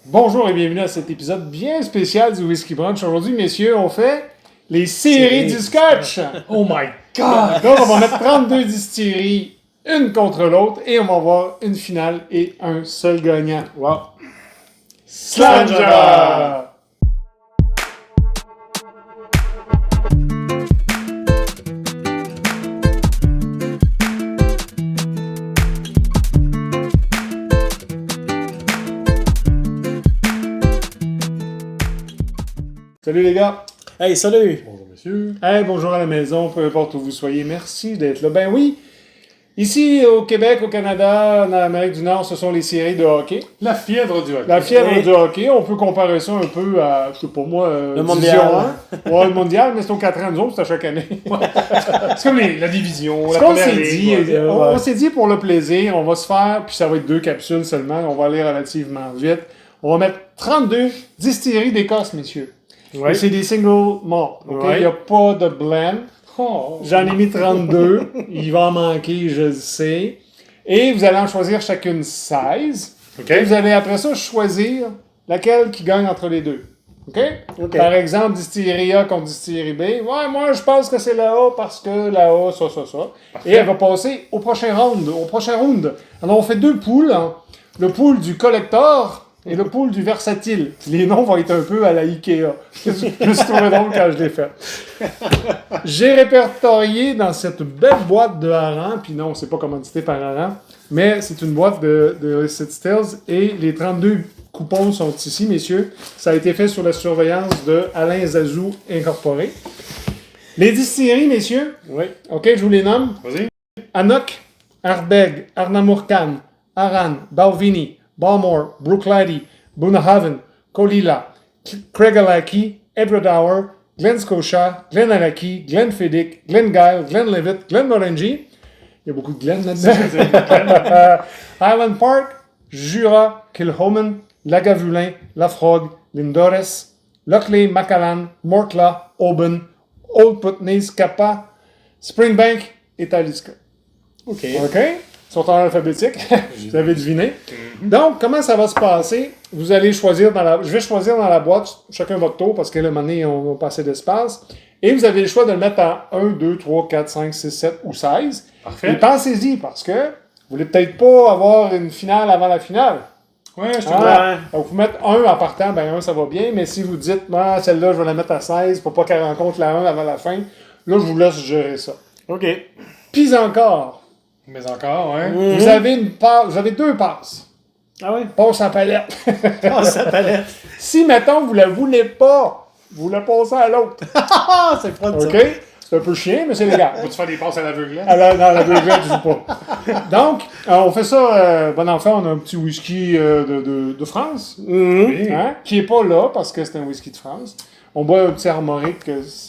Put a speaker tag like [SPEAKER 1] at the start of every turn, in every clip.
[SPEAKER 1] Bonjour et bienvenue à cet épisode bien spécial du Whisky Brunch. Aujourd'hui, messieurs, on fait les séries du Scotch.
[SPEAKER 2] Oh my God!
[SPEAKER 1] Donc, on va mettre 32 distilleries, une contre l'autre, et on va avoir une finale et un seul gagnant. Wow! Slanger! Salut les gars!
[SPEAKER 2] Hey, salut!
[SPEAKER 1] Bonjour messieurs! Hey, bonjour à la maison, peu importe où vous soyez, merci d'être là. Ben oui, ici au Québec, au Canada, en Amérique du Nord, ce sont les séries de hockey.
[SPEAKER 2] La fièvre du hockey.
[SPEAKER 1] La fièvre du hockey, on peut comparer ça un peu à, je sais pas moi,
[SPEAKER 2] Le mondial.
[SPEAKER 1] Division 1. Ouais, le mondial, mais c'est aux 4 ans, nous autres, c'est à chaque année.
[SPEAKER 2] C'est comme la division,
[SPEAKER 1] Ce
[SPEAKER 2] la
[SPEAKER 1] qu'on
[SPEAKER 2] première
[SPEAKER 1] s'est
[SPEAKER 2] ligue.
[SPEAKER 1] dit, on s'est dit pour le plaisir, on va se faire, puis ça va être 2 capsules seulement, on va aller relativement vite. On va mettre 32 distilleries d'Écosse, messieurs.
[SPEAKER 2] Ouais.
[SPEAKER 1] Et c'est des single malts, ok?
[SPEAKER 2] Ouais.
[SPEAKER 1] Il n'y a pas de blend. J'en ai mis 32. Il va en manquer, je le sais. Et vous allez en choisir chacune 16.
[SPEAKER 2] OK.
[SPEAKER 1] Et vous allez après ça choisir laquelle qui gagne entre les deux. OK?
[SPEAKER 2] OK.
[SPEAKER 1] Par exemple, distillerie A contre distillerie B. Ouais, moi, je pense que c'est la A parce que la A, ça. Et elle va passer au prochain round. Alors, on fait 2 poules. Hein. Le pool du collector et le pool du versatile. Les noms vont être un peu à la Ikea. Je me suis trouvé drôle quand je l'ai fait. J'ai répertorié dans cette belle boîte de hareng, puis non, c'est pas commandité par hareng, mais c'est une boîte de City Stills et les 32 coupons sont ici, messieurs. Ça a été fait sous la surveillance de Alain Zazou Incorporé. Les distilleries, messieurs,
[SPEAKER 2] Oui.
[SPEAKER 1] OK, je vous les nomme.
[SPEAKER 2] Vas-y.
[SPEAKER 1] Anok, Ardbeg, Arnamurcan, Aran, Balvenie, Balmore, Brooklady, Bunnahaven, Colilla, Craigellachie, Edradour, Glen Scotia, Glenallachie, Glenfiddich, Glengyle, Glenlivet, Glenmorangie. Il y a beaucoup de Glen là-dedans. Highland Park, Jura, Kilhoman, Lagavulin, Lafrogue, Lindores, Lochley, Macallan, Mortla, Oban, Old Putney, Scapa, Springbank et Talisker.
[SPEAKER 2] OK.
[SPEAKER 1] OK? Ils sont en alphabétique. Vous avez deviné. Donc, comment ça va se passer? Vous allez choisir je vais choisir dans la boîte, chacun votre tour, parce qu'à un moment donné, on va passer d'espace. Et vous avez le choix de le mettre en 1, 2, 3, 4, 5, 6, 7 ou 16.
[SPEAKER 2] Parfait.
[SPEAKER 1] Et pensez-y, parce que vous voulez peut-être pas avoir une finale avant la finale.
[SPEAKER 2] Ouais, je te
[SPEAKER 1] Ah, donc, vous mettre 1 en partant, ben 1, ça va bien. Mais si vous dites, celle-là, je vais la mettre à 16 pour pas qu'elle rencontre la 1 avant la fin, là, je vous laisse gérer ça.
[SPEAKER 2] OK.
[SPEAKER 1] Puis encore,
[SPEAKER 2] Mais encore, hein?
[SPEAKER 1] vous avez une passe, vous avez 2 passes.
[SPEAKER 2] Ah ouais?
[SPEAKER 1] Passe à palette.
[SPEAKER 2] Ah, sa palette.
[SPEAKER 1] Si, mettons, vous la voulez pas, vous la passez à l'autre.
[SPEAKER 2] Ah, c'est fun, ça.
[SPEAKER 1] OK? C'est un peu chiant, mais c'est légal.
[SPEAKER 2] Faut-tu faire des passes à l'aveuglette?
[SPEAKER 1] Alors, dans la deuxième, je joue pas. Donc, on fait ça, bon enfant, on a un petit whisky de France,
[SPEAKER 2] Oui.
[SPEAKER 1] hein, qui est pas là parce que c'est un whisky de France. On boit un petit armorique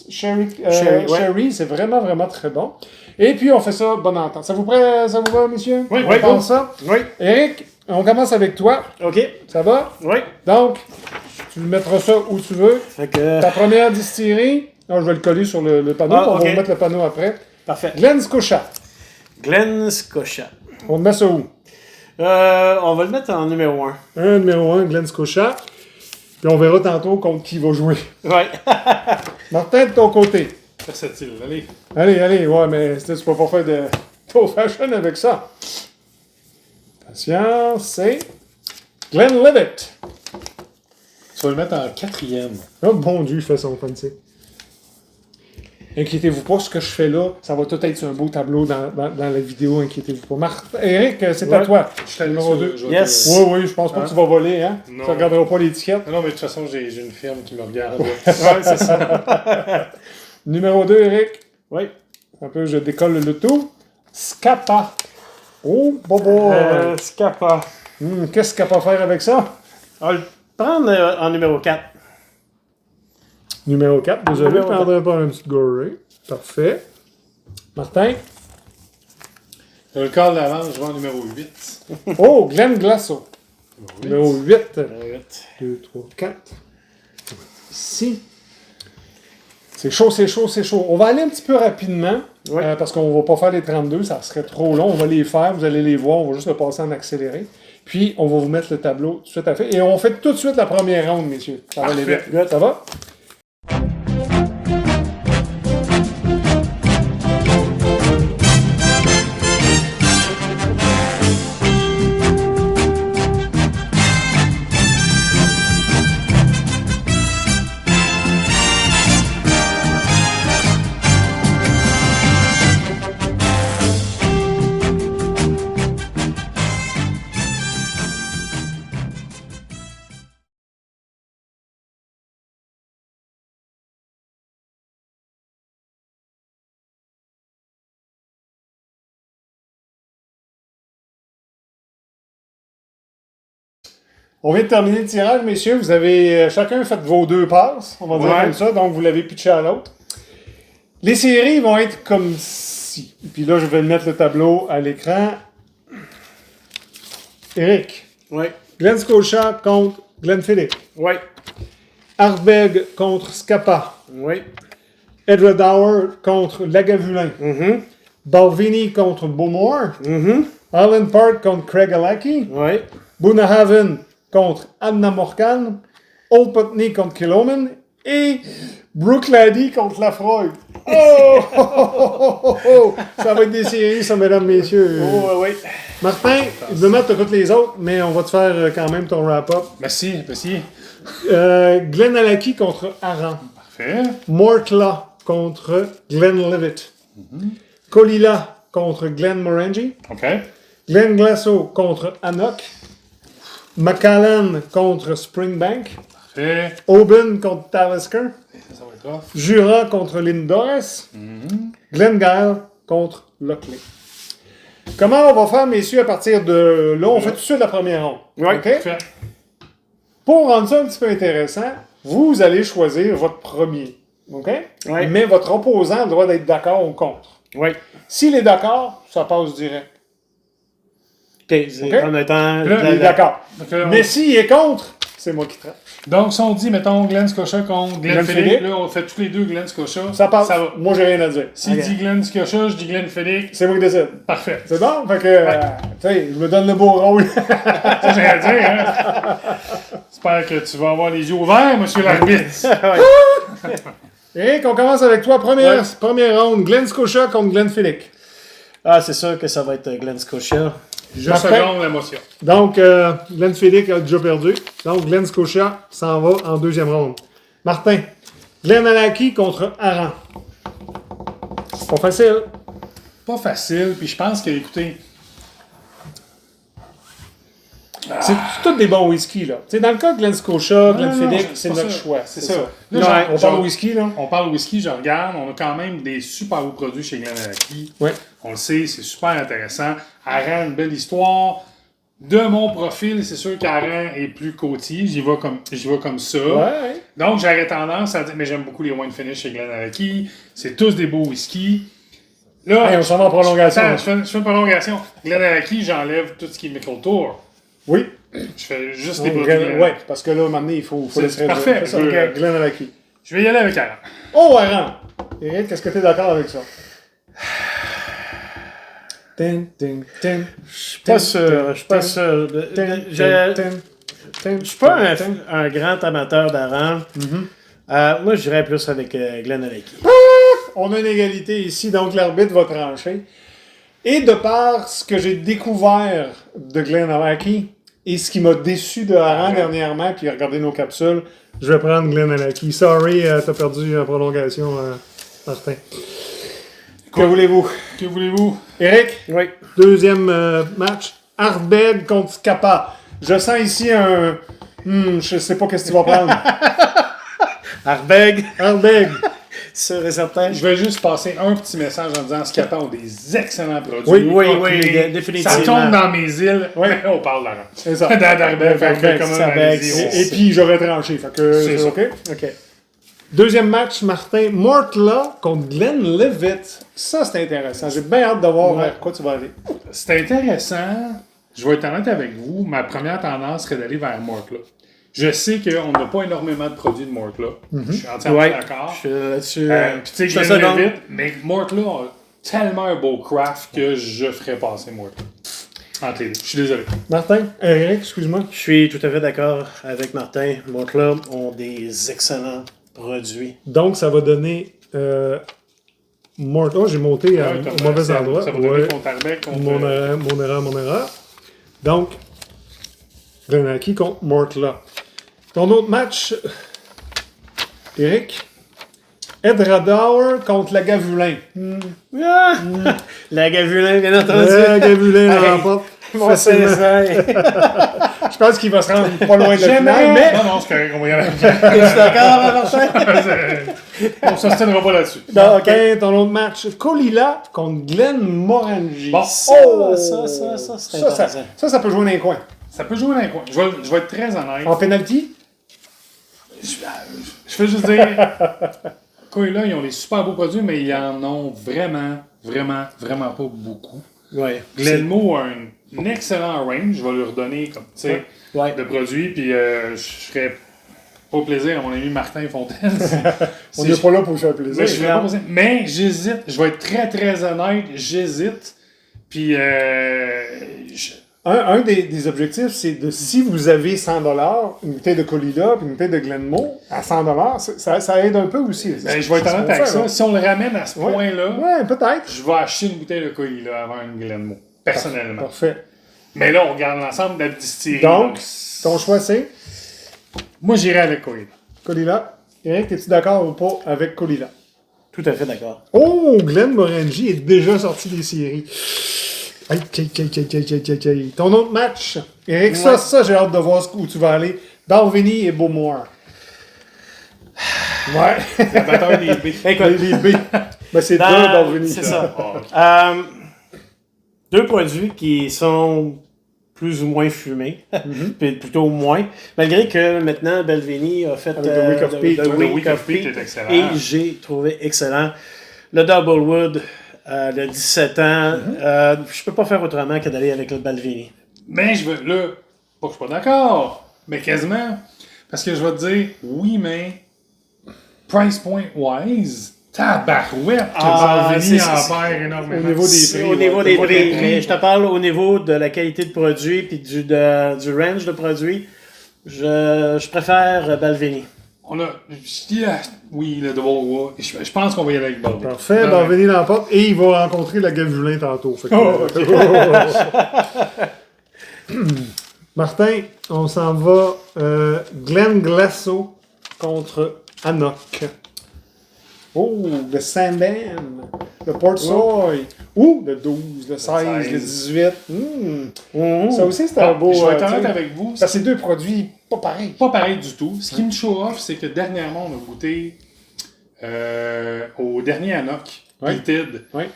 [SPEAKER 1] Sherry,
[SPEAKER 2] Sherry, ouais.
[SPEAKER 1] Sherry, c'est vraiment, vraiment très bon. Et puis, on fait ça, bonne entente. Ça vous va, messieurs?
[SPEAKER 2] Oui,
[SPEAKER 1] on
[SPEAKER 2] oui,
[SPEAKER 1] pense ça?
[SPEAKER 2] Oui.
[SPEAKER 1] Eric, on commence avec toi.
[SPEAKER 2] OK.
[SPEAKER 1] Ça va?
[SPEAKER 2] Oui.
[SPEAKER 1] Donc, tu mettras ça où tu veux.
[SPEAKER 2] Fait que...
[SPEAKER 1] Ta première distillerie, non, je vais le coller sur le panneau,
[SPEAKER 2] Ah,
[SPEAKER 1] on
[SPEAKER 2] ok.
[SPEAKER 1] va mettre le panneau après.
[SPEAKER 2] Parfait.
[SPEAKER 1] Glen Scotia,
[SPEAKER 2] Glen Scotia.
[SPEAKER 1] on met ça où?
[SPEAKER 2] On va le mettre en numéro 1.
[SPEAKER 1] Un numéro 1, Glen Scotia. Puis on verra tantôt contre qui va jouer.
[SPEAKER 2] Ouais.
[SPEAKER 1] Martin, de ton côté.
[SPEAKER 2] Versatile, allez.
[SPEAKER 1] Allez, ouais, mais tu peux pas faire de fashion avec ça. Attention, c'est Glenlivet.
[SPEAKER 2] Tu vas le mettre en 4e.
[SPEAKER 1] Oh bon Dieu, je fais son fancy. Inquiétez-vous pas, ce que je fais là, ça va tout être sur un beau tableau dans la vidéo, inquiétez-vous pas. Eric, c'est à
[SPEAKER 2] Ouais.
[SPEAKER 1] toi.
[SPEAKER 2] Je suis
[SPEAKER 1] Numéro 2.
[SPEAKER 2] Yes.
[SPEAKER 1] Oui, je pense pas que tu vas voler, hein?
[SPEAKER 2] Non.
[SPEAKER 1] Tu regarderas pas l'étiquette.
[SPEAKER 2] Non, mais de toute façon, j'ai une firme qui me regarde.
[SPEAKER 1] Ouais, c'est ça. Numéro 2, Eric.
[SPEAKER 2] Oui.
[SPEAKER 1] Un peu, je décolle le tout. Scapa. Oh, bobo.
[SPEAKER 2] Scapa.
[SPEAKER 1] Qu'est-ce qu'il n'y a pas à faire avec ça?
[SPEAKER 2] On va le prendre en numéro 4.
[SPEAKER 1] Numéro 4, désolé, je
[SPEAKER 2] Numéro
[SPEAKER 1] prendrai pas un petit goré. Parfait. Martin.
[SPEAKER 2] Le corps d'avance, je vais en numéro 8.
[SPEAKER 1] Oh, Glen Glasso. Numéro 8. 2, 3, 4. Ici. C'est chaud. On va aller un petit peu rapidement, parce qu'on va pas faire les 32, ça serait trop long. On va les faire, vous allez les voir, on va juste le passer en accéléré. Puis, on va vous mettre le tableau tout de suite à fait. Et on fait tout de suite la première ronde, messieurs. Ça va aller vite.
[SPEAKER 2] Parfait.
[SPEAKER 1] Ça va? On vient de terminer le tirage, messieurs. Vous avez chacun fait vos 2 passes, on va dire comme ça, donc vous l'avez pitché à l'autre. Les séries vont être comme ci. Puis là, je vais mettre le tableau à l'écran. Eric.
[SPEAKER 2] Oui.
[SPEAKER 1] Glenn Scotia contre Glenn Phillips.
[SPEAKER 2] Oui.
[SPEAKER 1] Ardbeg contre Scapa.
[SPEAKER 2] Oui.
[SPEAKER 1] Edward Dower contre Lagavulin. Balvini contre Beaumore. Allen Park contre Craig Alaki.
[SPEAKER 2] Oui.
[SPEAKER 1] Boonahaven contre Anna Morkan, Old Putney contre Kiloman et Brooke Laddie contre Lafroy. Oh! Ça va être des séries, ça, mesdames, messieurs.
[SPEAKER 2] Oh, oui.
[SPEAKER 1] Martin, évidemment, tu écoutes les autres, mais on va te faire quand même ton wrap-up.
[SPEAKER 2] Merci.
[SPEAKER 1] Glenn Alaki contre Aran.
[SPEAKER 2] Parfait.
[SPEAKER 1] Mortla contre Glenn Levitt. Kolila contre Glenn Morangi.
[SPEAKER 2] OK.
[SPEAKER 1] Glenn Glasso contre Anok. Macallan contre Springbank.
[SPEAKER 2] Parfait.
[SPEAKER 1] Aubin contre Talisker.
[SPEAKER 2] Ça va être rough.
[SPEAKER 1] Jura contre Lindores. Glengale contre Lockley. Comment on va faire, messieurs, à partir de là? On fait tout de suite la première ronde.
[SPEAKER 2] Oui.
[SPEAKER 1] OK? Pour rendre ça un petit peu intéressant, vous allez choisir votre premier. OK?
[SPEAKER 2] Oui.
[SPEAKER 1] Mais votre opposant a le droit d'être d'accord ou contre.
[SPEAKER 2] Oui.
[SPEAKER 1] S'il est d'accord, ça passe direct.
[SPEAKER 2] OK.
[SPEAKER 1] En
[SPEAKER 2] étant...
[SPEAKER 1] Là, il est d'accord. Mais s'il est contre, c'est moi qui traite.
[SPEAKER 2] Donc, si on dit, mettons, Glenn Scotia contre Glenn Phillips,
[SPEAKER 1] Phillips.
[SPEAKER 2] là, on fait tous les deux Glenn Scotia.
[SPEAKER 1] Ça passe.
[SPEAKER 2] Ça va.
[SPEAKER 1] Moi, j'ai rien à dire.
[SPEAKER 2] S'il dit Glenn Scotia, je dis Glenn Phillips.
[SPEAKER 1] C'est moi qui décide.
[SPEAKER 2] Parfait.
[SPEAKER 1] C'est bon? Fait que, tu sais, je me donne le beau rôle.
[SPEAKER 2] Ça, j'ai à dire, hein? J'espère que tu vas avoir les yeux ouverts, monsieur l'arbitre.
[SPEAKER 1] Eric, on commence avec toi. Première ronde. Glenn Scotia contre Glenn Phillips.
[SPEAKER 3] Ah, c'est sûr que ça va être Glenn Scotia.
[SPEAKER 2] Je seconde l'émotion.
[SPEAKER 1] Donc, Glenn Phillips a déjà perdu. Donc, Glenn Scotia s'en va en deuxième ronde. Martin, Glenn Alaki contre Aran. Pas facile.
[SPEAKER 2] Pas facile, puis je pense que, écoutez,
[SPEAKER 1] C'est tous des bons whisky, là. Tu sais, dans le cas de Glenn Scotia, Glenn
[SPEAKER 2] non,
[SPEAKER 1] Phillips,
[SPEAKER 2] c'est
[SPEAKER 1] c'est
[SPEAKER 2] pas
[SPEAKER 1] notre
[SPEAKER 2] ça.
[SPEAKER 1] choix.
[SPEAKER 2] C'est ça.
[SPEAKER 1] Là,
[SPEAKER 2] Non,
[SPEAKER 1] on parle whisky, là.
[SPEAKER 2] On parle whisky, je regarde, on a quand même des super beaux produits chez Glenn Alaki.
[SPEAKER 1] Ouais.
[SPEAKER 2] On le sait, c'est super intéressant. Aran, une belle histoire. De mon profil, c'est sûr qu'Aran est plus côtier. J'y vais comme ça.
[SPEAKER 1] Ouais.
[SPEAKER 2] Donc, j'aurais tendance à dire, mais j'aime beaucoup les wine finish chez Glenn Alaki. C'est tous des beaux whisky. Là,
[SPEAKER 1] Hey, on s'en va en prolongation.
[SPEAKER 2] Attends, je fais une prolongation. Glenn Alaki, j'enlève tout ce qui est Mickle Tour.
[SPEAKER 1] Oui.
[SPEAKER 2] Je fais juste des produits.
[SPEAKER 1] Ouais, parce que là, maintenant, il faut
[SPEAKER 2] C'est parfait.
[SPEAKER 1] C'est ça, ok, Glenn Alaki.
[SPEAKER 2] Je vais y aller avec Aran.
[SPEAKER 1] Oh, Aran! Eric, est-ce que tu es d'accord avec ça?
[SPEAKER 3] Je suis pas sûr. Je suis pas sûr. Je suis pas un grand amateur d'Aran. Moi, je dirais plus avec Glenn Alaki.
[SPEAKER 1] On a une égalité ici, donc l'arbitre va trancher. Et de par ce que j'ai découvert de Glenn Alaki et ce qui m'a déçu de Aran dernièrement, puis regardez nos capsules, je vais prendre Glenn Alaki. Sorry, t'as perdu en prolongation, Martin. Que voulez-vous?
[SPEAKER 2] Que voulez-vous?
[SPEAKER 1] Eric?
[SPEAKER 3] Oui.
[SPEAKER 1] Deuxième match. Ardbeg contre Scapa. Je sens ici un... je sais pas qu'est-ce que tu vas prendre.
[SPEAKER 3] Ardbeg.
[SPEAKER 1] Ardbeg.
[SPEAKER 3] Sûr et certain.
[SPEAKER 2] Je vais juste passer un petit message en disant Scapa ont des excellents produits.
[SPEAKER 3] Oui,
[SPEAKER 2] Clés.
[SPEAKER 3] définitivement.
[SPEAKER 2] Ça tombe dans mes îles.
[SPEAKER 1] Oui.
[SPEAKER 2] Mais on parle d'Aran.
[SPEAKER 1] C'est ça.
[SPEAKER 2] D'Ardbeg.
[SPEAKER 1] Et puis j'aurais tranché. Fait que
[SPEAKER 2] C'est ça.
[SPEAKER 1] OK? OK. Deuxième match, Martin Mortla contre Glenn Levitt. Ça, c'est intéressant. J'ai bien hâte de voir vers quoi tu vas aller.
[SPEAKER 2] C'est intéressant. Je vais être honnête avec vous. Ma première tendance serait d'aller vers Mortla. Je sais qu'on n'a pas énormément de produits de Mortla. Je suis entièrement d'accord.
[SPEAKER 3] Je suis
[SPEAKER 2] Puis tu sais, Glenn Levitt, mais Mortla a tellement un beau craft que je ferais passer Mortla. entre les deux. Je suis désolé.
[SPEAKER 1] Martin, Eric, excuse-moi.
[SPEAKER 3] Je suis tout à fait d'accord avec Martin. Mon club ont des excellents produits.
[SPEAKER 1] Donc, ça va donner... j'ai monté au mauvais endroit.
[SPEAKER 2] Ça va donner Fontarbec contre...
[SPEAKER 1] Mon erreur. Donc, Glenaki contre Mortla. Ton autre match, Eric, Edradauer contre la Gavulin.
[SPEAKER 3] La Gavulin, bien entendu.
[SPEAKER 1] La Gavulin la
[SPEAKER 3] Hey,
[SPEAKER 1] remporte.
[SPEAKER 3] Mon
[SPEAKER 1] facilement.
[SPEAKER 3] CSI.
[SPEAKER 1] Je pense qu'il va se rendre pas loin de la finale,
[SPEAKER 3] Jamais.
[SPEAKER 1] mais...
[SPEAKER 2] Non, c'est correct, on va y aller.
[SPEAKER 3] Es-tu d'accord, Martin?
[SPEAKER 2] On s'obstinera pas là-dessus.
[SPEAKER 3] Non, ok.
[SPEAKER 1] Martin, ton autre match, Kolila contre Glenn Morangi.
[SPEAKER 2] Bon.
[SPEAKER 3] Ça, c'est intéressant.
[SPEAKER 1] Ça peut jouer dans les coins.
[SPEAKER 2] Ça peut jouer dans les coins. Je vais être très honnête.
[SPEAKER 1] En penalty?
[SPEAKER 2] Je veux juste dire, là, ils ont des super beaux produits, mais ils en ont vraiment pas beaucoup.
[SPEAKER 3] Ouais.
[SPEAKER 2] Glenmo a un excellent range. Je vais lui redonner comme,
[SPEAKER 3] Ouais.
[SPEAKER 2] de produits. Puis je serais pas plaisir à mon ami Martin Fontaine.
[SPEAKER 1] On n'est pas là pour faire plaisir.
[SPEAKER 2] Mais, je ferais pas plaisir. Mais j'hésite. Je vais être très très honnête. J'hésite. Puis
[SPEAKER 1] Un des objectifs, c'est de, si vous avez 100$, une bouteille de Colida et une bouteille de Glenmo à 100$, ça aide un peu aussi.
[SPEAKER 2] ben, je vais être honnête avec ça. Si on le ramène à ce
[SPEAKER 1] Ouais.
[SPEAKER 2] point-là,
[SPEAKER 1] Ouais, peut-être.
[SPEAKER 2] je vais acheter une bouteille de Coila avant une Glenmo. Personnellement.
[SPEAKER 1] Parfait.
[SPEAKER 2] Mais là, on regarde l'ensemble de la distillerie.
[SPEAKER 1] Donc, ton choix, c'est
[SPEAKER 2] Moi, j'irai avec Coila.
[SPEAKER 1] Colida. Eric, es-tu d'accord ou pas avec Colida?
[SPEAKER 3] Tout à fait d'accord.
[SPEAKER 1] Oh, Glenn Morangi est déjà sorti des séries. Aïe. Ton autre match, Eric, ça, j'ai hâte de voir où tu vas aller. Balvenie et Beaumont. Ouais.
[SPEAKER 2] La bataille des B.
[SPEAKER 3] Écoute,
[SPEAKER 1] Les B. Ben, c'est deux
[SPEAKER 3] dans-
[SPEAKER 1] Balvenie.
[SPEAKER 3] c'est ça.
[SPEAKER 2] Ah,
[SPEAKER 3] Deux produits qui sont plus ou moins fumés, puis plutôt moins, malgré que maintenant Belvini a fait
[SPEAKER 1] Avec The Week of Pete.
[SPEAKER 3] The Week of
[SPEAKER 2] Pete
[SPEAKER 3] Pete,
[SPEAKER 2] est excellent.
[SPEAKER 3] et j'ai trouvé excellent. Le Double Wood de 17 ans, je peux pas faire autrement que d'aller avec le Belvini.
[SPEAKER 2] Mais je veux, là, pas que je suis pas d'accord, mais quasiment. Parce que je vais te dire, oui, mais price point wise, tabarouette, Balvenie en perd énormément.
[SPEAKER 1] Au niveau des prix.
[SPEAKER 3] Au niveau des
[SPEAKER 2] Au niveau
[SPEAKER 3] prix,
[SPEAKER 2] des prix.
[SPEAKER 3] mais je te parle au niveau de la qualité de produit puis du range de produits, je préfère Belvini.
[SPEAKER 2] On a, oui, le Double Wood. Je pense qu'on va y aller avec Balvenie.
[SPEAKER 1] Parfait, Balvenie l'emporte et il va rencontrer la Gavulin tantôt. Fait que, Martin, on s'en va. Glenn Glasso contre Anok. Oh, le Sandam, le Port Soy. Ou le 12, le 16, le 18. Ça aussi, c'est un beau.
[SPEAKER 2] Je vais être
[SPEAKER 1] tu
[SPEAKER 2] honnête
[SPEAKER 1] sais,
[SPEAKER 2] avec vous.
[SPEAKER 1] parce que c'est deux produits pas pareils.
[SPEAKER 2] Pas pareil du tout. Ce qui me show off, c'est que dernièrement, on a goûté au dernier Anok,
[SPEAKER 1] Ouais.
[SPEAKER 2] Pilted.
[SPEAKER 1] Ouais.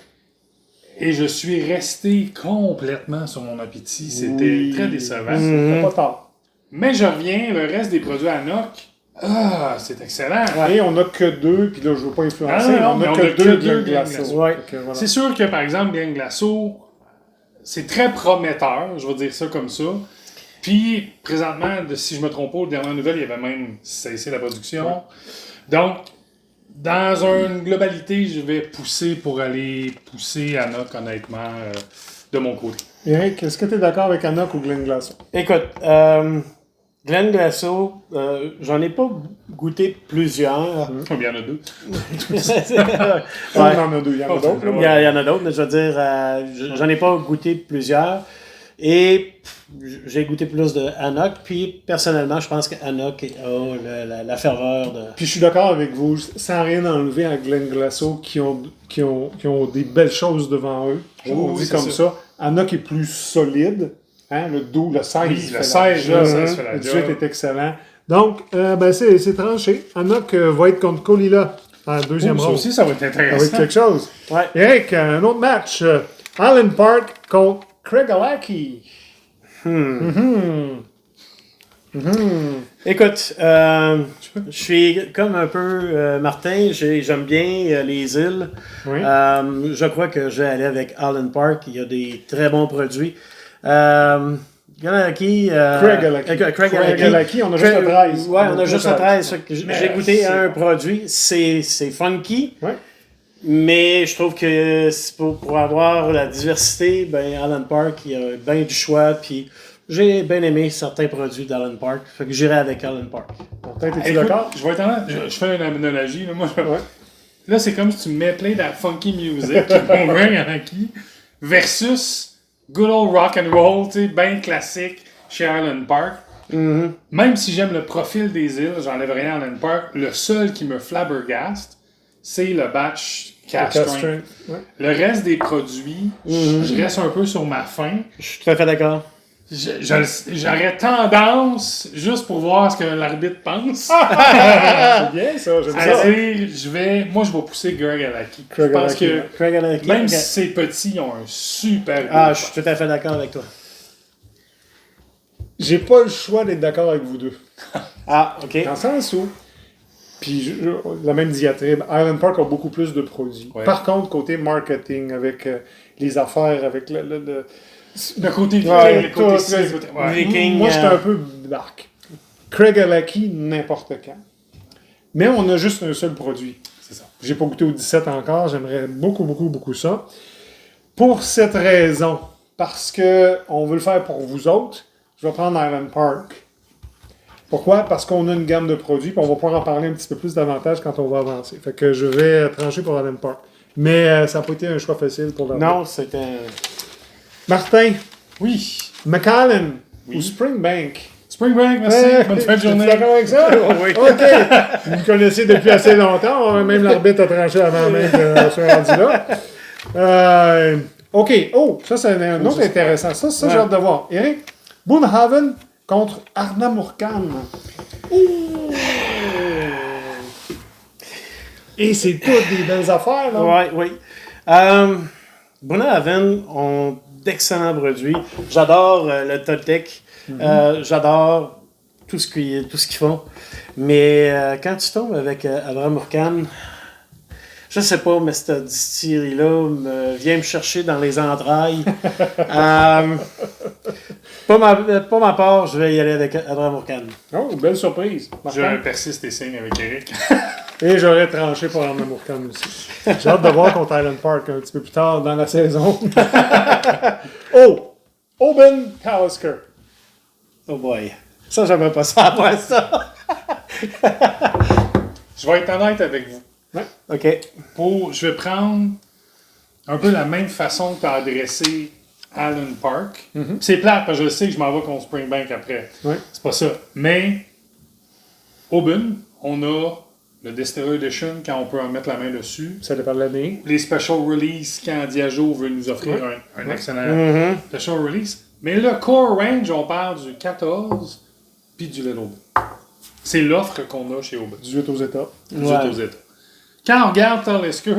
[SPEAKER 2] Et je suis resté complètement sur mon appétit. C'était
[SPEAKER 1] Oui.
[SPEAKER 2] très décevant.
[SPEAKER 1] C'est pas tard.
[SPEAKER 2] Mais je reviens, le reste des produits Anok, c'est excellent.
[SPEAKER 1] Et on n'a que deux, puis là, je veux pas influencer,
[SPEAKER 2] Ah, non,
[SPEAKER 1] on
[SPEAKER 2] mais
[SPEAKER 1] n'a
[SPEAKER 2] on
[SPEAKER 1] que
[SPEAKER 2] a que
[SPEAKER 1] deux
[SPEAKER 2] deux
[SPEAKER 1] Glenn
[SPEAKER 2] Glenn
[SPEAKER 1] Glasso.
[SPEAKER 2] Glasso.
[SPEAKER 3] Ouais.
[SPEAKER 1] Fait que voilà.
[SPEAKER 2] C'est sûr que, par exemple, Glenn Glasso, c'est très prometteur, je vais dire ça comme ça. Puis, présentement, si je me trompe pas, aux dernières nouvelles, il y avait même cessé la production. Donc, dans une globalité, je vais pousser pour aller pousser Anok, honnêtement, de mon côté.
[SPEAKER 1] Eric, est-ce que tu es d'accord avec Anok ou Glenn Glasso?
[SPEAKER 3] Écoute, Glenn Glasso, j'en ai pas goûté plusieurs.
[SPEAKER 2] Il y en a deux.
[SPEAKER 1] Il y
[SPEAKER 3] Ouais.
[SPEAKER 1] en a deux, il y en a d'autres. là.
[SPEAKER 3] Il y en a d'autres, mais je veux dire, j'en ai pas goûté plusieurs. Et j'ai goûté plus de Anok. Puis personnellement, je pense que Anok a la ferveur de.
[SPEAKER 1] Puis je suis d'accord avec vous, sans rien enlever à Glenn Glasso, qui ont des belles choses devant eux. Je vous
[SPEAKER 2] Oui,
[SPEAKER 1] dis
[SPEAKER 2] c'est
[SPEAKER 1] comme ça. Anok est plus solide. Hein, le 12, le 16,
[SPEAKER 2] Oui,
[SPEAKER 1] fait
[SPEAKER 2] le
[SPEAKER 1] la
[SPEAKER 2] 16,
[SPEAKER 1] job,
[SPEAKER 2] le 16 fait la
[SPEAKER 1] le 18
[SPEAKER 2] job.
[SPEAKER 1] est excellent. Donc, ben c'est tranché. Anok va être contre Kolila en deuxième
[SPEAKER 2] Ça
[SPEAKER 1] ronde.
[SPEAKER 2] aussi, ça va être
[SPEAKER 1] Ça va être
[SPEAKER 2] intéressant.
[SPEAKER 1] quelque chose.
[SPEAKER 3] Ouais.
[SPEAKER 1] Eric, un autre match. Allen Park contre Craig Alaki.
[SPEAKER 3] Écoute, je suis comme un peu Martin, j'aime bien les îles.
[SPEAKER 1] Oui.
[SPEAKER 3] Je crois que je vais aller avec Allen Park. Il y a des très bons produits. Galaki,
[SPEAKER 1] Craig Alaki, on a juste le 13.
[SPEAKER 3] Ouais, on a juste le 13. Fait que
[SPEAKER 2] Mais
[SPEAKER 3] j'ai goûté
[SPEAKER 2] c'est
[SPEAKER 3] un
[SPEAKER 2] bon.
[SPEAKER 3] produit. C'est funky.
[SPEAKER 1] Ouais.
[SPEAKER 3] Mais je trouve que pour avoir la diversité, ben Allen Park, il y a bien du choix. Puis j'ai bien aimé certains produits d'Allen Park. Fait que j'irai avec Allen Park.
[SPEAKER 1] Peut-être, es-tu
[SPEAKER 2] Écoute,
[SPEAKER 1] d'accord?
[SPEAKER 2] je vais être honnête, je fais une analogie. Là, moi,
[SPEAKER 1] Ouais.
[SPEAKER 2] là, c'est comme si tu mets plein de funky music, mon gars Yankee, versus good old rock and roll, tu sais, bien classique chez Allen Park. Même si j'aime le profil des îles, j'enlève rien à Allen Park, le seul qui me flabbergaste, c'est le batch cast strength.
[SPEAKER 1] Ouais.
[SPEAKER 2] Le reste des produits, je reste un peu sur ma faim.
[SPEAKER 3] Je suis tout à fait d'accord.
[SPEAKER 2] J'aurais tendance, juste pour voir ce que l'arbitre pense,
[SPEAKER 1] C'est bien ça, j'aime ça.
[SPEAKER 2] à dire, je vais pousser Greg Alaki. Je
[SPEAKER 1] Greg
[SPEAKER 2] pense
[SPEAKER 1] Alaki,
[SPEAKER 2] que
[SPEAKER 1] ouais.
[SPEAKER 3] Craig Allen,
[SPEAKER 2] même
[SPEAKER 3] ok.
[SPEAKER 2] si c'est petit, ils ont un super
[SPEAKER 3] Ah,
[SPEAKER 2] goût.
[SPEAKER 3] je suis tout à fait d'accord avec toi.
[SPEAKER 1] J'ai pas le choix d'être d'accord avec vous deux.
[SPEAKER 3] Ah, ok.
[SPEAKER 1] Dans le sens où, puis la même diatribe, Island Park a beaucoup plus de produits.
[SPEAKER 2] Ouais.
[SPEAKER 1] Par contre, côté marketing, avec les affaires, avec
[SPEAKER 2] Le côté
[SPEAKER 1] Ouais,
[SPEAKER 2] le côté
[SPEAKER 1] tout,
[SPEAKER 2] ci, le côté- ouais.
[SPEAKER 3] Viking,
[SPEAKER 1] moi, j'étais un peu dark. Craig Alaki, n'importe quand. Mais on a juste un seul produit.
[SPEAKER 2] C'est ça.
[SPEAKER 1] J'ai pas goûté au 17 encore, j'aimerais beaucoup, beaucoup, beaucoup ça. Pour cette raison, parce que on veut le faire pour vous autres, je vais prendre Island Park. Pourquoi? Parce qu'on a une gamme de produits, puis on va pouvoir en parler un petit peu plus davantage quand on va avancer. Fait que je vais trancher pour Island Park. Mais ça n'a pas été un choix facile pour la
[SPEAKER 3] Non, c'était.
[SPEAKER 1] Martin,
[SPEAKER 2] Oui.
[SPEAKER 1] Macallan
[SPEAKER 2] Oui.
[SPEAKER 1] ou Springbank?
[SPEAKER 2] Springbank, merci. Bonne fin de journée.
[SPEAKER 1] Es-tu d'accord avec ça?
[SPEAKER 3] Oui.
[SPEAKER 1] OK. Vous me connaissez depuis assez longtemps. Même l'arbitre a tranché avant même que je sois rendu là. OK. Oh, ça, c'est un autre intéressant. Ça, j'ai hâte de voir. Eric, Boonhaven contre Arnamurkan. Et c'est toutes des belles affaires, là.
[SPEAKER 3] Oui, oui. Boonhaven ont d'excellents produits. J'adore le Toltec. J'adore tout ce qu'ils font. Mais quand tu tombes avec Abraham Urkan, je sais pas, mais cette distillerie-là vient me chercher dans les entrailles. Pas ma part, je vais y aller avec Abraham Urkan.
[SPEAKER 1] Oh, belle surprise.
[SPEAKER 2] Je
[SPEAKER 1] Martin?
[SPEAKER 2] persiste et signe avec Eric.
[SPEAKER 1] Et j'aurais tranché pour Arnamurkan aussi. J'ai hâte de voir contre Island Park un petit peu plus tard dans la saison. Oh! Oben Talisker.
[SPEAKER 3] Oh boy. Ça, j'aimerais pas savoir ça.
[SPEAKER 2] Je vais être honnête avec vous.
[SPEAKER 3] OK.
[SPEAKER 2] Je vais prendre un peu la même façon que tu as adressé Allen Park. C'est plate, parce que je sais que je m'en vais contre Springbank après.
[SPEAKER 1] Ouais.
[SPEAKER 2] C'est pas ça. Mais, Auburn, on a le Distiller Edition quand on peut en mettre la main dessus.
[SPEAKER 1] Ça dépend de l'année.
[SPEAKER 2] Les Special Release quand Diageo veut nous offrir un excellent Special Release. Mais le Core Range, on parle du 14 puis du Little Bit. C'est l'offre qu'on a chez Auburn.
[SPEAKER 1] 18 aux États.
[SPEAKER 2] 18 aux États. Quand on regarde Talisker,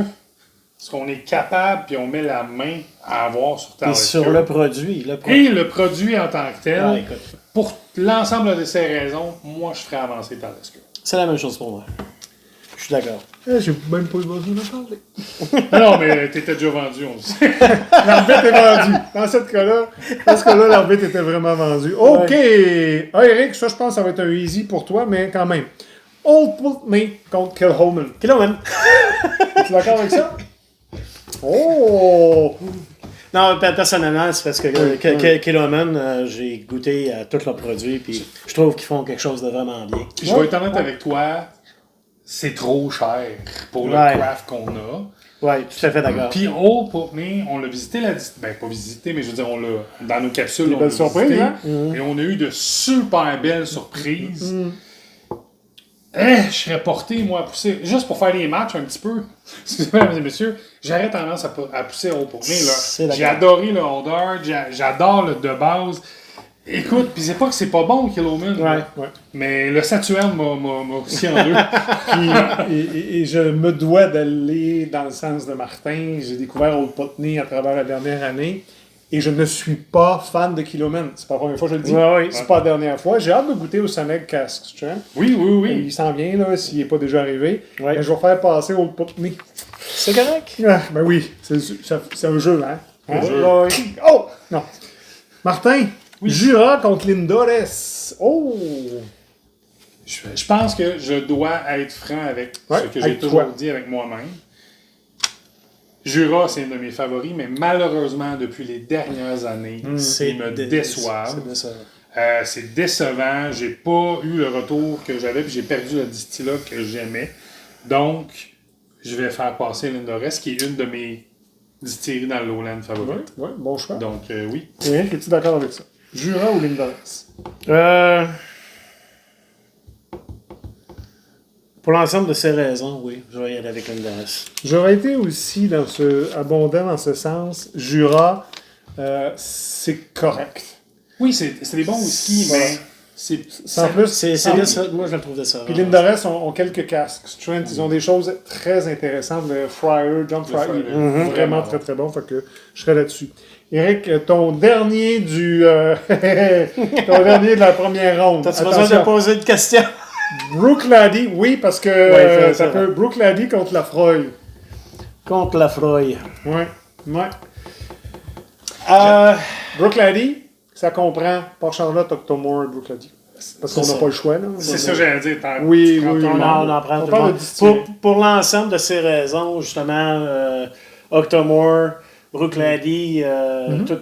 [SPEAKER 2] est-ce qu'on est capable, puis on met la main à avoir sur
[SPEAKER 3] Et
[SPEAKER 2] Talisker?
[SPEAKER 3] sur le produit.
[SPEAKER 2] Et le produit en tant que tel,
[SPEAKER 3] Ah, écoute,
[SPEAKER 2] pour l'ensemble de ces raisons, moi, je ferais avancer Talisker.
[SPEAKER 3] c'est la même chose pour moi. Je suis d'accord.
[SPEAKER 1] J'ai même pas eu besoin d'en parler.
[SPEAKER 2] Non, mais t'étais déjà vendu, on le sait.
[SPEAKER 1] L'arbitre est vendu. Dans ce cas-là, l'arbitre était vraiment vendu. OK. Ah, Eric, ça, je pense que ça va être un easy pour toi, mais quand même. Old Putney contre Kilhoman.
[SPEAKER 3] Kilhoman.
[SPEAKER 1] Es-tu d'accord avec ça? Oh!
[SPEAKER 3] Non, personnellement, c'est parce que Kilhoman, j'ai goûté à tous leurs produits, puis je trouve qu'ils font quelque chose de vraiment bien.
[SPEAKER 2] Je vais être honnête avec toi, c'est trop cher pour le craft qu'on a.
[SPEAKER 3] Oui, tout à fait d'accord.
[SPEAKER 2] Puis Old Putney, on l'a visité, ben pas visité, mais je veux dire, on l'a dans nos capsules, on l'a
[SPEAKER 1] surprises,
[SPEAKER 2] visité,
[SPEAKER 1] hein?
[SPEAKER 2] et on a eu de super belles surprises. Je serais porté, moi, à pousser, juste pour faire des matchs un petit peu, excusez-moi, mesdames et messieurs, j'aurais tendance à pousser Old Putney, là. J'ai adoré le Old Hard, j'adore le de base. Écoute, pis c'est pas que c'est pas bon, Kilhoman,
[SPEAKER 1] Ouais.
[SPEAKER 2] mais le Saturn m'a aussi en deux.
[SPEAKER 1] Et je me dois d'aller dans le sens de Martin. J'ai découvert Old Putney à travers la dernière année. Et je ne suis pas fan de Kilhoman. C'est pas la première fois que je le dis. C'est pas la dernière fois. J'ai hâte de goûter au Saneg Cask Strength.
[SPEAKER 2] Oui.
[SPEAKER 1] Il s'en vient, là, s'il n'est pas déjà arrivé.
[SPEAKER 3] Ouais.
[SPEAKER 1] Mais je vais faire passer Old Putney.
[SPEAKER 3] C'est correct.
[SPEAKER 1] Ah, ben oui, c'est un jeu, hein?
[SPEAKER 2] Un jeu.
[SPEAKER 1] Oh! Non. Martin, Jura contre Lindores. Oh!
[SPEAKER 2] Je pense que je dois être franc avec ce que j'ai toujours dit avec moi-même. Jura, c'est un de mes favoris, mais malheureusement, depuis les dernières années, ils me déçoivent. C'est décevant. J'ai pas eu le retour que j'avais, puis j'ai perdu la distilla que j'aimais. Donc, je vais faire passer Lindores, qui est une de mes distilleries dans le Lowland favorites.
[SPEAKER 1] Oui, bon choix.
[SPEAKER 2] Donc, oui.
[SPEAKER 1] Eric, es-tu d'accord avec ça? Jura ou Lindores?
[SPEAKER 3] Pour l'ensemble de ces raisons, oui, je vais y aller avec Lindores.
[SPEAKER 1] J'aurais été aussi abondant dans ce sens. Jura, c'est correct.
[SPEAKER 2] Oui, c'est des bons whisky,
[SPEAKER 1] Voilà.
[SPEAKER 2] mais c'est...
[SPEAKER 1] En plus,
[SPEAKER 3] Moi, je le trouve décevant.
[SPEAKER 1] puis Lindores ont quelques casques. Strength, ils ont des choses très intéressantes. Le Fryer, John Fryer,
[SPEAKER 2] Fryer,
[SPEAKER 1] il est vraiment très très bon. Fait que je serais là-dessus. Eric, ton dernier ton dernier de la première ronde.
[SPEAKER 3] T'as-tu besoin de poser une question?
[SPEAKER 1] Brooke Laddie, oui, parce que
[SPEAKER 3] Ouais,
[SPEAKER 1] ça peut. Brooke Laddie contre la Froy.
[SPEAKER 3] Contre la Froy.
[SPEAKER 1] Ouais.
[SPEAKER 3] Euh,
[SPEAKER 1] Brooke Laddie, ça comprend Port Charlotte, Octomore et Brooke Laddie. Parce qu'on
[SPEAKER 3] C'est
[SPEAKER 1] n'a
[SPEAKER 3] ça.
[SPEAKER 1] pas le choix, là.
[SPEAKER 2] C'est ça que j'allais dire.
[SPEAKER 1] Oui,
[SPEAKER 2] Quand
[SPEAKER 1] oui,
[SPEAKER 2] on
[SPEAKER 1] oui.
[SPEAKER 3] on en prend
[SPEAKER 1] On
[SPEAKER 3] tout
[SPEAKER 1] parle
[SPEAKER 3] le
[SPEAKER 1] de
[SPEAKER 3] monde.
[SPEAKER 1] distillerie.
[SPEAKER 3] Pour l'ensemble de ces raisons, justement, Octomore, Brooke Laddie,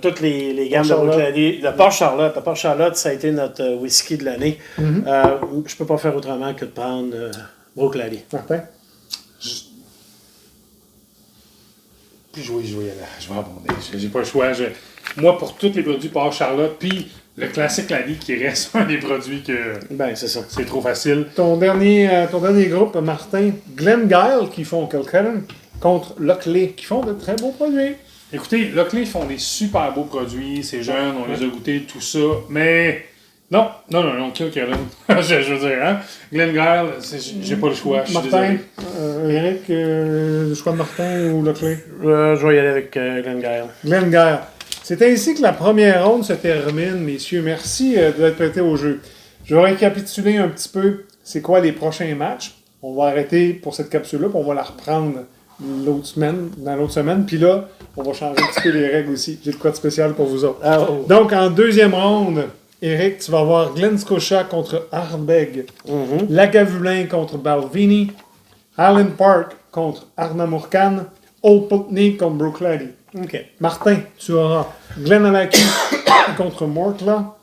[SPEAKER 3] toutes les gammes de
[SPEAKER 1] Port
[SPEAKER 3] Brooke
[SPEAKER 1] Charlotte.
[SPEAKER 3] Laddie. Le Port Charlotte. Le Port Charlotte, ça a été notre whisky de l'année. Je peux pas faire autrement que de prendre Brooke Laddie.
[SPEAKER 1] Martin?
[SPEAKER 2] Puis je vais abonder. J'ai pas le choix. Moi, pour tous les produits Port Charlotte, puis le classique Laddie qui reste un des produits que
[SPEAKER 3] Ben, c'est ça.
[SPEAKER 2] c'est trop facile.
[SPEAKER 1] Ton dernier groupe, Martin, Glengyle qui font Kilcullen contre Lockley qui font de très beaux produits.
[SPEAKER 2] Écoutez, Lockley font des super beaux produits. C'est jeune, on les a goûtés, tout ça. Mais non, Kilcullen. je veux dire, hein. Glengyle, j'ai pas le choix. Je suis
[SPEAKER 1] Martin,
[SPEAKER 2] désolé.
[SPEAKER 1] Eric, le choix de Martin ou Lockley?
[SPEAKER 3] Je vais y aller avec Glengyle.
[SPEAKER 1] Glengyle. C'est ainsi que la première ronde se termine, messieurs. Merci d'être prêtés au jeu. Je vais récapituler un petit peu c'est quoi les prochains matchs. On va arrêter pour cette capsule-là, puis on va la reprendre dans l'autre semaine. Puis là, on va changer un petit peu les règles aussi. J'ai de quoi de spécial pour vous autres. Donc, en deuxième ronde, Eric, tu vas avoir Glen Scotia contre Ardbeg, Lagavulin contre Balvenie, Highland Park contre Arnamurcan, Old Putney contre Brooke Laddie.
[SPEAKER 3] OK.
[SPEAKER 1] Martin, tu auras Glenallachie contre Mortla,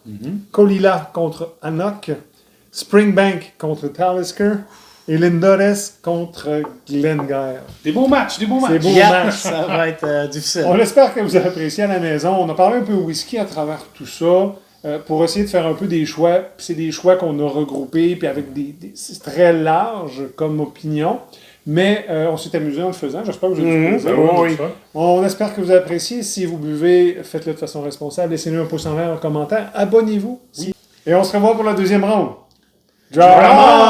[SPEAKER 1] Colilla contre Annock, Springbank contre Talisker et Lindores contre Glengyle.
[SPEAKER 2] Des beaux matchs.
[SPEAKER 1] C'est beau
[SPEAKER 3] Yeah,
[SPEAKER 1] match.
[SPEAKER 3] ça va être difficile.
[SPEAKER 1] On espère que vous avez apprécié à la maison. On a parlé un peu whisky à travers tout ça pour essayer de faire un peu des choix. Puis c'est des choix qu'on a regroupés puis avec c'est très large comme opinion. Mais on s'est amusé en le faisant. J'espère que vous avez du plaisir.
[SPEAKER 2] Oui.
[SPEAKER 1] On espère que vous appréciez. Si vous buvez, faites-le de façon responsable. Laissez-nous un pouce en l'air, un commentaire. Abonnez-vous. Et on se revoit pour la deuxième ronde. Drama!